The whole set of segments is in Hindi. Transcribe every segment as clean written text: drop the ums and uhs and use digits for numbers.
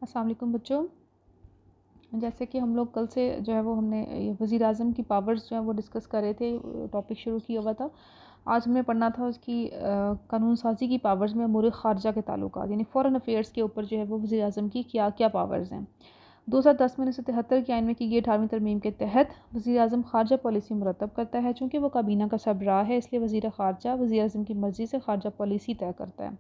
अस्सलाम वालेकुम बच्चों। जैसे कि हम लोग कल से जो है वो हमने वज़ीर आज़म की पावर्स जो है वो डिस्कस कर रहे थे, टॉपिक शुरू किया हुआ था। आज हमें पढ़ना था उसकी कानून साज़ी की पावर्स में अमूर ख़ारजा के ताल्लुकात, यानी फ़ॉरेन अफेयर्स के ऊपर जो है वो वज़ीर आज़म की क्या क्या पावर्स हैं। 2010 में 1973 के आइन में की गई 18वीं तरमीम के तहत वज़ीर आज़म ख़ारजा पॉलिसी मुरतब करता है। चूँकि वो काबीना का सरबराह है, इसलिए वज़ीर ख़ारजा वज़ीर आज़म की मर्ज़ी से ख़ारजा पॉलिसी तय करता है।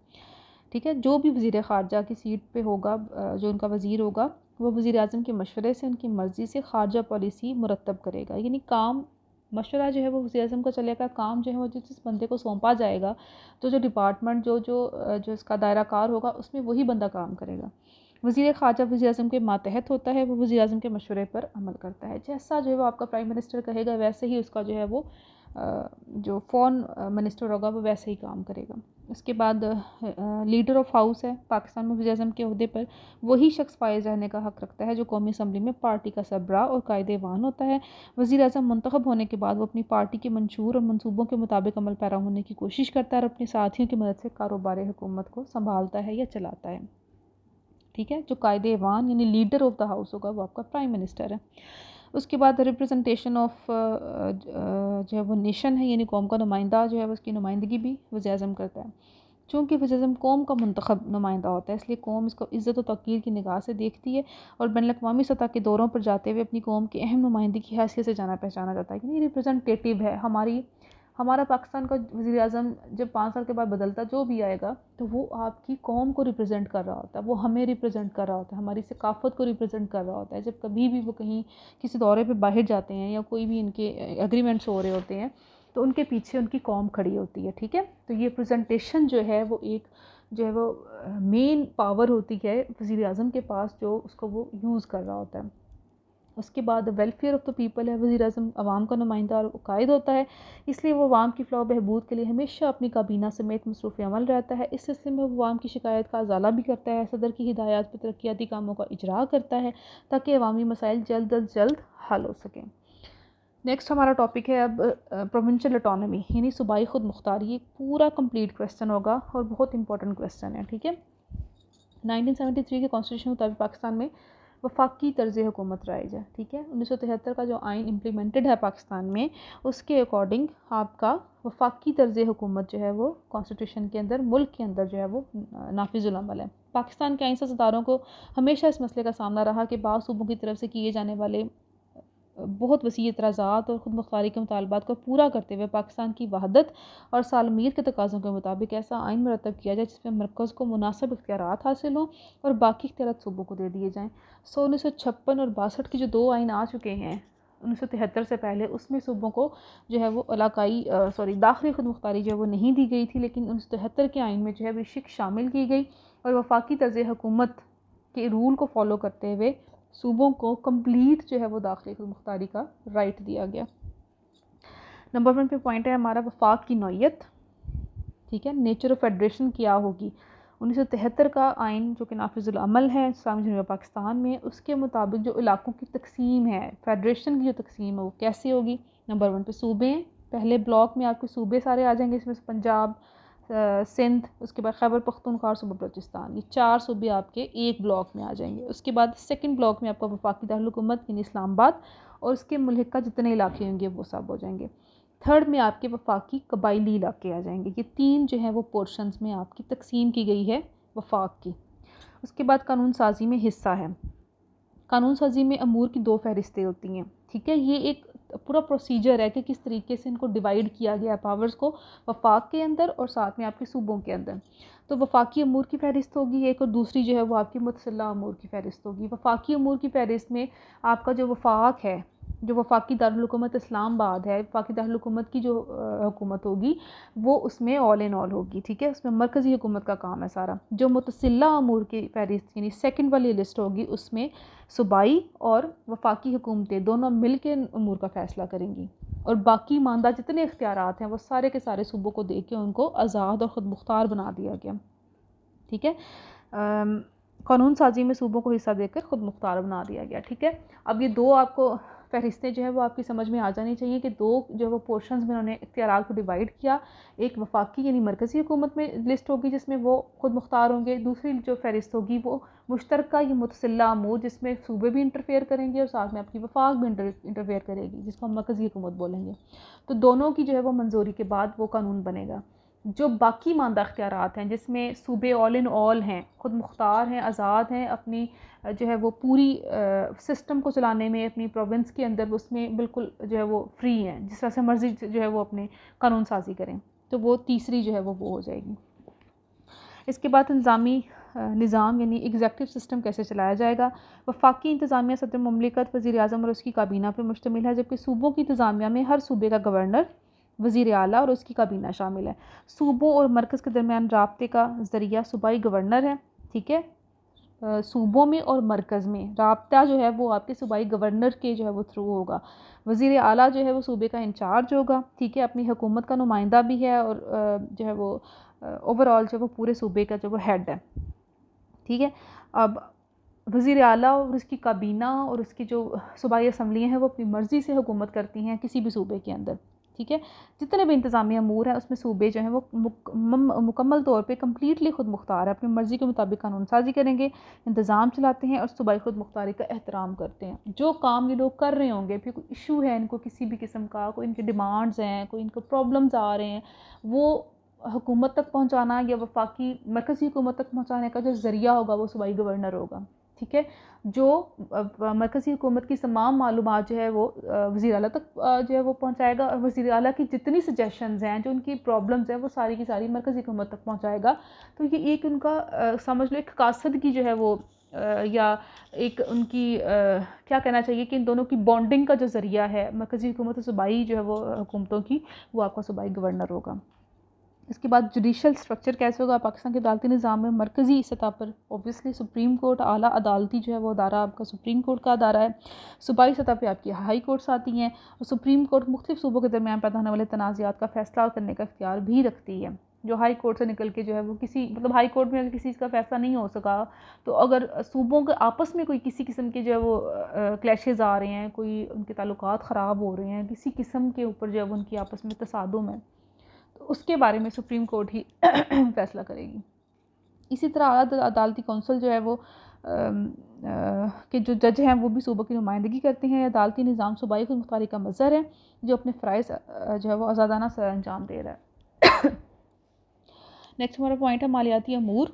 ठीक है, जो भी वज़ीर ख़ारजा की सीट पे होगा, जो उनका वज़ीर होगा, वो वज़ीर आज़म के मशवरे से, उनकी मर्ज़ी से ख़ारजा पॉलिसी मुरतब करेगा। यानी काम मशवरा जो है वो वज़ीर आज़म का चलेगा, काम जो है वो जिस बंदे को सौंपा जाएगा, तो जो डिपार्टमेंट जो इसका दायरा कार होगा, उसमें वही बंदा काम करेगा। वज़ीर ख़ारजा वज़ीर आज़म के मातहत होता है, वो वज़ीर आज़म के मशवरे पर अमल करता है। जैसा जो है वो आपका प्राइम मिनिस्टर कहेगा, वैसे ही उसका जो है वो जो फॉरेन मिनिस्टर होगा वो वैसे ही काम करेगा। उसके बाद लीडर ऑफ हाउस है पाकिस्तान में वज़ीर आज़म के ओहदे पर वही शख्स फायज़ रहने का हक़ रखता है जो कौमी असम्बली में पार्टी का सरबराह और कायदे-ए-वान होता है। वज़ीर आज़म मुंतखब होने के बाद वो अपनी पार्टी के मंशूर और मंसूबों के मुताबिक अमल पैरा होने की कोशिश करता है और अपने साथियों की मदद से कारोबार हुकूमत को संभालता है या चलाता है। ठीक है, जो कायदे-ए-वान यानी लीडर ऑफ द हाउस होगा वो आपका प्राइम मिनिस्टर है। उसके बाद रिप्रेजेंटेशन ऑफ जो है वो नेशन है, यानी कौम का नुमाइंदा जो है उसकी नुमाइंदगी भी वज़ीर आज़म करता है। चूँकि वज़ीर आज़म कौम का मुंतखब नुमाइंदा होता है, इसलिए कौम इसको इज़्ज़त और तौक़ीर की निगाह से देखती है और बैनुल-अक़वामी सतह के दौरों पर जाते हुए अपनी कौम के अहम नुमाइंदे की हैसियत से जाना पहचाना जाता है। यानी रिप्रेजेंटेटिव है हमारा पाकिस्तान का वज़ीर आज़म जब 5 साल के बाद बदलता जो भी आएगा, तो वो आपकी कौम को रिप्रेजेंट कर रहा होता है, वो हमें रिप्रेजेंट कर रहा होता है, हमारी सकाफ़त को रिप्रेजेंट कर रहा होता है। जब कभी भी वो कहीं किसी दौरे पे बाहर जाते हैं या कोई भी इनके एग्रीमेंट्स हो रहे होते हैं, तो उनके पीछे उनकी कौम खड़ी होती है। ठीक है, तो ये प्रेजेंटेशन जो है वो एक जो है वो मेन पावर होती है वज़ीर आज़म के पास, जो उसको वो यूज़ कर रहा होता है। उसके बाद वेलफेयर ऑफ़ द पीपल है, वज़ीर आज़म अवाम का नुमाइंदा और कायद होता है, इसलिए वो अवाम की फ़लाह बहबूद के लिए हमेशा अपनी काबीना समेत मसरूफ़ अमल रहता है। इस सिलसिले में वो अवाम की शिकायत का अज़ाला भी करता है, सदर की हिदायत पर तरक्याती कामों का इजरा करता है ताकि अवामी मसाइल जल्द अज़ जल्द हल हो सकें। नेक्स्ट हमारा टॉपिक है अब प्रोविंशियल ऑटोनॉमी यानी सूबाई खुद मुख्तारी। ये पूरा कंप्लीट क्वेश्चन होगा और बहुत इंपॉर्टेंट क्वेश्चन है। ठीक है, 1973 के कॉन्स्टिट्यूशन के मुताबिक पाकिस्तान में वफाकी तर्ज़ हुकूमत राइज है। ठीक है, 1973 का जो आइन इम्प्लीमेंटेड है पाकिस्तान में, उसके अकॉर्डिंग आपका वफाकी तर्ज़ हुकूमत जो है वो कॉन्स्टिट्यूशन के अंदर, मुल्क के अंदर जो है वो नाफिजुल अमल है। पाकिस्तान के आइनसाज़दारों को हमेशा इस मसले का सामना रहा कि बाद सूबों की तरफ से किए जाने वाले बहुत वसी एतराज़ात और ख़ुद मुख्तारी के मुतालबात को पूरा करते हुए पाकिस्तान की वहदत और सालमियत के तकाज़ों के मुताबिक ऐसा आइन मुरतब किया जाए जिसमें मरकज़ को मुनासिब इख्तियारात हासिल हों और बाकी इख्तियारात सूबों को दे दिए जाएँ। 1956 और 62 के जो 2 आइन आ चुके हैं 1973 से पहले, उसमें सूबों को जो है वो दाखिली खुद मुख्तारी जो है वो नहीं दी गई थी, लेकिन 1973 के आइन में जो है वो शिक शामिल की गई और वफाकी तर्ज़ हुकूमत के रूल को फॉलो करते हुए सूबों को कंप्लीट जो है वो दाखिली खुद मुख्तारी का राइट दिया गया। नंबर 1 पे पॉइंट है हमारा वफाक की नौइयत। ठीक है, नेचर ऑफ फेडरेशन क्या होगी। 1973 का आइन जो कि नाफिजुल अमल है इस्लामी जनूबी पाकिस्तान में, उसके मुताबिक जो इलाकों की तकसीम है, फेडरेशन की जो तकसीम है वो कैसे होगी। नंबर 1 पे सूबे हैं, पहले ब्लॉक में आपके सूबे सारे आ जाएंगे, इसमें से पंजाब, सिंध, उसके बाद खैबर पख्तूनख्वा और सूबा बलूचिस्तान, ये 4 सूबे आपके एक ब्लॉक में आ जाएंगे। उसके बाद सेकंड ब्लॉक में आपका वफाकी दारुल हुकूमत यानी इस्लामाबाद और उसके मुल्क का जितने इलाके होंगे वो सब हो जाएंगे। थर्ड में आपके वफाकी कबायली इलाके आ जाएंगे। ये 3 जो है वो पोर्शंस में आपकी तकसीम की गई है वफाक की। उसके बाद कानून साजी में हिस्सा है। कानून साजी में अमूर की 2 फहरिस्तें होती हैं। ठीक है, ये एक पूरा प्रोसीजर है कि किस तरीके से इनको डिवाइड किया गया पावर्स को वफाक के अंदर और साथ में आपके सूबों के अंदर। तो वफाकी अमूर की फहरिस्त होगी एक, और दूसरी जो है वो आपकी मुतसल्ला अमूर की फहरिस्त होगी। वफाकी अमूर की फहरिस्त में आपका जो वफाक है, जो वफाकी दारुल हुकूमत इस्लामाबाद है, वफाकी दारुल हुकूमत की जो हुकूमत होगी वो उसमें ऑल इन ऑल होगी। ठीक है, उसमें मरकज़ी हुकूमत का काम है सारा। जो मुतसल्ला अमूर की फहरिस्त यानी सेकंड वाली लिस्ट होगी, उसमें सूबाई और वफाकी हुकूमतें दोनों मिल के अमूर का फ़ैसला करेंगी और बाकी मानदा जितने इख्तियारात हैं वो सारे के सारे सूबों को दे के उनको आज़ाद और ख़ुद मुख्तार बना दिया गया। ठीक है, कानून साजी में सूबों को हिस्सा देकर खुद मुख्तार बना दिया गया। ठीक है, अब ये दो आपको फहरिस्तें जो है वो आपकी समझ में आ जानी चाहिए कि दो जो है वो पोर्शंस में उन्होंने इख्तियार को डिवाइड किया। एक वफाकी यानी मरकज़ी हुकूमत में लिस्ट होगी जिसमें वो खुद मुख्तार होंगे, दूसरी जो फहरिस्त होगी वो मुश्तरका या मुतसिल्ला अमूर जिसमें सूबे भी इंटरफेयर करेंगे और साथ में आपकी वफाक भी इंटरफेयर करेगी जिसको हम मरकज़ी हुकूमत बोलेंगे। तो दोनों की जो है वो मंजूरी के बाद वो कानून बनेगा। जो बाकी मानदा इख्तियारात हैं जिसमें सूबे ऑल इन ऑल हैं, खुद मुख्तार हैं, आज़ाद हैं, अपनी जो है वो पूरी सिस्टम को चलाने में अपनी प्रोविंस के अंदर उसमें बिल्कुल जो है वो फ्री हैं, जिस तरह से मर्ज़ी जो है वो अपने कानून साजी करें, तो वो तीसरी जो है वो हो जाएगी। इसके बाद इंतज़ामी निज़ाम यानी एग्जेक्टिव सिस्टम कैसे चलाया जाएगा। वफाकी इंतज़ामिया सदर मुमलिकत वज़ीर आज़म और उसकी काबीना पर मुश्तमिल है, जबकि सूबों की इंतज़ामिया में हर सूबे का गवर्नर, वज़ीर आला और उसकी काबीना शामिल है। सूबों और मरकज़ के दरमियान राब्ते का ज़रिया सूबाई गवर्नर है। ठीक है, सूबों में और मरकज़ में राब्ता जो है वो आपके सूबाई गवर्नर के जो है वो थ्रू होगा। वज़ीर आला जो है वो सूबे का इंचार्ज होगा। ठीक है, अपनी हुकूमत का नुमाइंदा भी है और जो है वो ओवरऑल जो है वो पूरे सूबे का जो वो हेड है। ठीक है, अब वज़ीर आला और उसकी काबीना और उसकी जो सूबाई असम्बलियाँ हैं वो अपनी मर्ज़ी से हुकूमत करती हैं किसी भी सूबे के अंदर। ठीक है, जितने भी इंतज़ामी अमूर हैं उसमें सूबे जो हैं वो मुकम्मल तौर पे कम्प्लीटली खुद मुख्तार है, अपनी मर्ज़ी के मुताबिक कानून साजी करेंगे, इंतज़ाम चलाते हैं और सूबाई खुद मुख्तारी का एहतराम करते हैं। जो काम ये लोग कर रहे होंगे, फिर कोई इशू है इनको किसी भी किस्म का, कोई इनके डिमांड्स हैं, कोई इनको प्रॉब्लम्स आ रहे हैं, वो हुकूमत तक पहुँचाना या वफाकी मरकज़ी हुकूमत तक पहुँचाने का जो ज़रिया होगा वो सूबाई गवर्नर होगा। ठीक है, जो मरकज़ी हुकूमत की तमाम मालूमात जो है वो वज़ीर आला तक जो है वो पहुँचाएगा और वज़ीर आला की जितनी सजेशंस हैं, जो उनकी प्रॉब्लम्स हैं, वो सारी की सारी मरकज़ी हुकूमत तक पहुँचाएगा। तो ये एक उनका समझ लो एक कासद की जो है वो या एक उनकी क्या कहना चाहिए कि इन दोनों की बॉन्डिंग का जो ज़रिया है मरकज़ी हुकूमत और सूबाई जो है वो हुकूमतों की, वो आपका सूबाई गवर्नर होगा। इसके बाद जुडिशल स्ट्रक्चर कैसे होगा। पाकिस्तान के अदालती निज़ाम में मरकज़ी सतह पर ऑब्वियसली सुप्रीम कोर्ट, आला अदालती जो है वो अदारा आपका सुप्रीम कोर्ट का अदारा है। सूबाई सतह पे आपकी हाई कोर्ट्स आती हैं और सुप्रीम कोर्ट मुख्तलिफ सूबों के दरमियान पैदा होने वाले तनाज़ात का फ़ैसला करने का इख्तियार भी रखती है। जो हाई कोर्ट से निकल के जो है वो किसी मतलब हाई कोर्ट में अगर किसी चीज़ का फ़ैसला नहीं हो सका, तो अगर सूबों के आपस में कोई किसी किस्म के जो है वो क्लैशेज़ आ रहे हैं, कोई उनके ताल्लुकात ख़राब हो रहे हैं, किसी किस्म के ऊपर जो है वो उनकी आपस में तसादुम है, तो उसके बारे में सुप्रीम कोर्ट ही फैसला करेगी। इसी तरह आला अदालती कौंसल जो है वो के जो जज हैं वो भी सूबों की नुमाइंदगी करते हैं। अदालती निज़ाम सूबाई खुद मुख्तारी का मज़हर है जो अपने फ़राइज़ जो है वो आज़ादाना सर अंजाम दे रहा है। नेक्स्ट हमारा पॉइंट है मालियाती अमूर।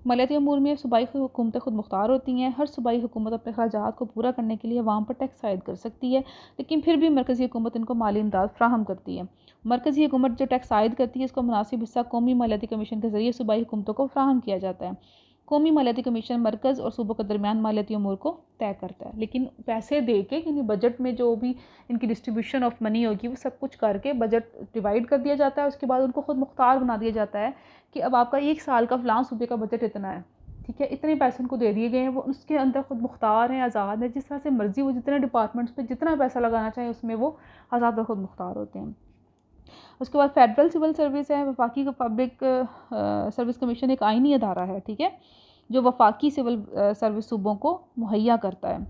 मालियाती अमूर में सूबाई हुकूमतें खुद मुख्तार होती हैं। हर सूबाई हुकूमत अपने अखराजात को पूरा करने के लिए अवाम पर टैक्स आयद कर सकती है, लेकिन फिर भी मरकज़ी हुकूमत इनको माली इमदाद फ्राहम करती है। मरकज़ी हुकूमत जो टैक्स आयद करती है इसको मुनासिब हिस्सा कौमी मालियाती कमीशन के ज़रिए सूबाई हुकूमतों को फ्राहम किया जाता है। कौमी मालियाती कमीशन मरकज़ और सूबों के दरमियान मालियाती अमूर को तय करता है, लेकिन पैसे दे के यानी बजट में जो भी इनकी डिस्ट्रीब्यूशन ऑफ मनी होगी वो सब कुछ करके बजट डिवाइड कर दिया जाता है। उसके बाद उनको खुद मुख्तार बना दिया जाता है कि अब आपका एक साल का फ़लाँ सूबे का बजट इतना है। ठीक है, इतने पैसे उनको दे दिए गए हैं, वो उसके अंदर खुद मुख्तार हैं, आज़ाद हैं, जिस तरह से मर्ज़ी वो जितने डिपार्टमेंट्स पे जितना पैसा लगाना चाहें उसमें वो आज़ाद और खुद मुख्तार होते हैं। उसके बाद फेडरल सिविल सर्विस है। वफाकी का पब्लिक सर्विस कमीशन एक आइनी अदारा है। ठीक है, जो वफाकी सिविल सर्विस सूबों को मुहैया करता है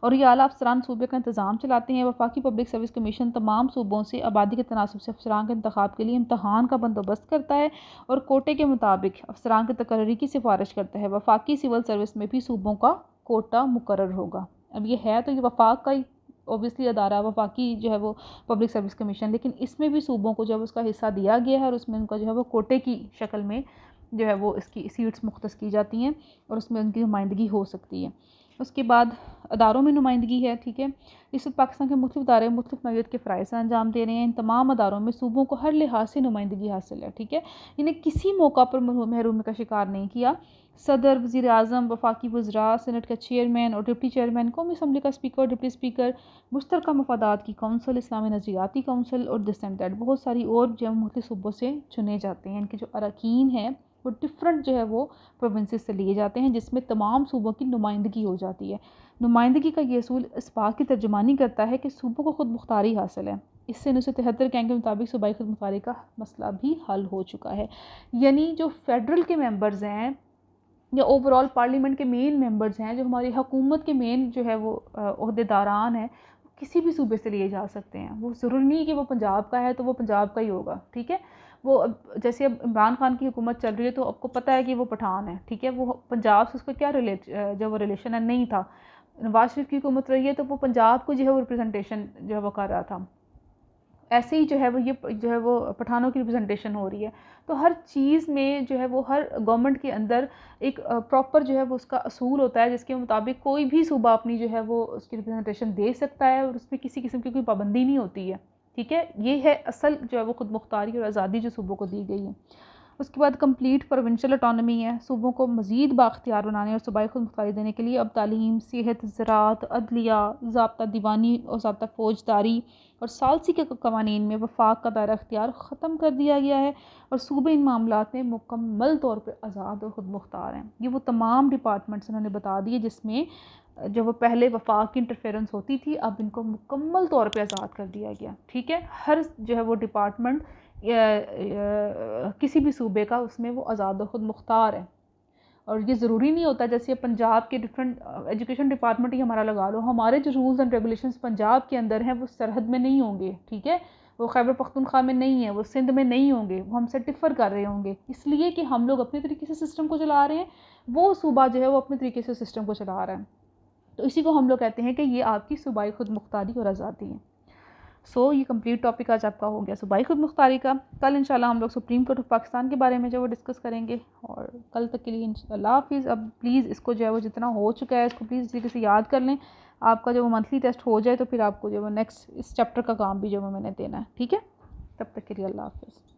और ये आला अफसरान सूबे का इंतज़ाम चलाते हैं। वफाकी पब्लिक सर्विस कमीशन तमाम सूबों से आबादी के तनासब से अफसरान के इंतखाब के लिए इम्तहान का बंदोबस्त करता है और कोटे के मुताबिक अफसरान की तकर्री की सिफारिश करता है। वफाकी सिविल सर्विस में भी सूबों का कोटा मुकर्रर होगा। अब ये है तो ये वफाक का ही ऑब्वियसली अदारा वफाकी जो है वो पब्लिक सर्विस कमीशन, लेकिन इसमें भी सूबों को जो है उसका हिस्सा दिया गया है और उसमें उनका जो है वो कोटे की शक्ल में जो है वो इसकी सीट्स मुख्तस की जाती हैं और उसमें उनकी नुमाइंदगी हो सकती है। उसके बाद अदारों में नुमाइंदगी है। ठीक है, इस वक्त पाकिस्तान के मुख्तलिफ अदारे मुख्तलिफ नौइयत के फ़राइज़ अंजाम दे रहे हैं। इन तमाम अदारों में सूबों को हर लिहाज से नुमाइंदगी हासिल है। ठीक है, इन्हें किसी मौका पर महरूमी का शिकार नहीं किया। सदर, वज़ीर आज़म, वफाकी वज़रा, सेनेट का चेयरमैन और डिप्टी चेयरमैन, कौमी असम्बली का स्पीकर, डिप्टी स्पीकर, मुश्तरका मफादात की कौंसल, इस्लामी नज़रियाती कौंसल और दिस एंड दैट, बहुत सारी और जो मुख्तलिफ सूबों से चुने जाते हैं। इनके जो अरकान हैं वो डिफरेंट जो है वो प्रोविंसेस से लिए जाते हैं, जिसमें तमाम सूबों की नुमाइंदगी हो जाती है। नुमाइंदगी का ये असूल इस बात की तर्जुमानी करता है कि सूबों को खुद मुख्तारी हासिल है। इससे 1973 के के मुताबिक सूबाई खुद मुख्तारी का मसला भी हल हो चुका है। यानी जो फेडरल के मेंबर्स हैं या ओवरऑल पार्लियामेंट के मेन मेंबर्स हैं, जो हमारी हुकूमत के मेन जो है वो ओहदेदारान हैं, किसी भी सूबे से लिए जा सकते हैं। वो ज़रूरी नहीं कि वो पंजाब का है तो वो पंजाब का ही होगा, ठीक है। वो जैसे अब इमरान खान की हुकूमत चल रही है तो आपको पता है कि वो पठान है, ठीक है। वो पंजाब से उसका क्या जो वो रिलेशन है नहीं था। नवाज शरीफ की हुकूमत रही है तो वो पंजाब को जो है वो रिप्रेजेंटेशन जो है वो कर रहा था। ऐसे ही जो है वो ये जो है वो पठानों की रिप्रेजेंटेशन हो रही है। तो हर चीज़ में जो है वो हर गवर्नमेंट के अंदर एक प्रॉपर जो है वो उसका असूल होता है, जिसके मुताबिक कोई भी सूबा अपनी जो है वो उसकी रिप्रेजेंटेशन दे सकता है और उसमें किसी किस्म की कोई पाबंदी नहीं होती है, ठीक है। ये है असल जो है वो खुद मुख्तारी और आज़ादी जो सूबों को दी गई है। उसके बाद कंप्लीट प्रोविंशियल ऑटोनॉमी है। सूबों को मज़ीद बाख्तियार बनाने और सूबाई खुद मुख्तारी देने के लिए अब तालीम, सेहत, ज़राअत, अदलिया, ज़ाब्ता दीवानी और ज़ाब्ता फ़ौजदारी और सालसी के कवानीन में वफाक का दायरा अख्तियार ख़त्म कर दिया गया है और सूबे इन मामलात में मुकम्मल तौर पर आज़ाद और ख़ुद मुख्तार हैं। ये वो तमाम डिपार्टमेंट्स उन्होंने बता दिए जिसमें जो वो पहले वफाक की इंटरफेरेंस होती थी, अब इनको मुकम्मल तौर पे आज़ाद कर दिया गया, ठीक है। हर जो है वो डिपार्टमेंट किसी भी सूबे का उसमें वो आज़ाद और ख़ुद मुख्तार है। और ये ज़रूरी नहीं होता, जैसे पंजाब के डिफरेंट एजुकेशन डिपार्टमेंट ही हमारा लगा लो, हमारे जो रूल्स एंड रेगुलेशंस पंजाब के अंदर हैं वो सरहद में नहीं होंगे, ठीक है। वो खैबर पख्तूनख्वा में नहीं है, वो सिंध में नहीं होंगे, वो हमसे डिफ़र कर रहे होंगे, इसलिए कि हम लोग अपने तरीके से सिस्टम को चला रहे हैं, वो सूबा जो है वो अपने तरीके से सिस्टम को चला रहा है। तो इसी को हम लोग कहते हैं कि ये आपकी सूबाई खुद मुख्तारी और आज़ादी है। ये कंप्लीट टॉपिक आज आपका हो गया सूबाई खुद मुख्तारी का। कल इंशाल्लाह हम लोग सुप्रीम कोर्ट ऑफ पाकिस्तान के बारे में जो वो डिस्कस करेंगे, और कल तक के लिए इंशाल्लाह हाफिज़। अब प्लीज़ इसको जो है वो जितना हो चुका है इसको प्लीज़ तरीके से याद कर लें। आपका जो वो मंथली टेस्ट हो जाए तो फिर आपको जो वो नेक्स्ट इस चैप्टर का काम भी जो वो मैंने देना है, ठीक है। तब तक के लिए अल्लाह हाफिज़।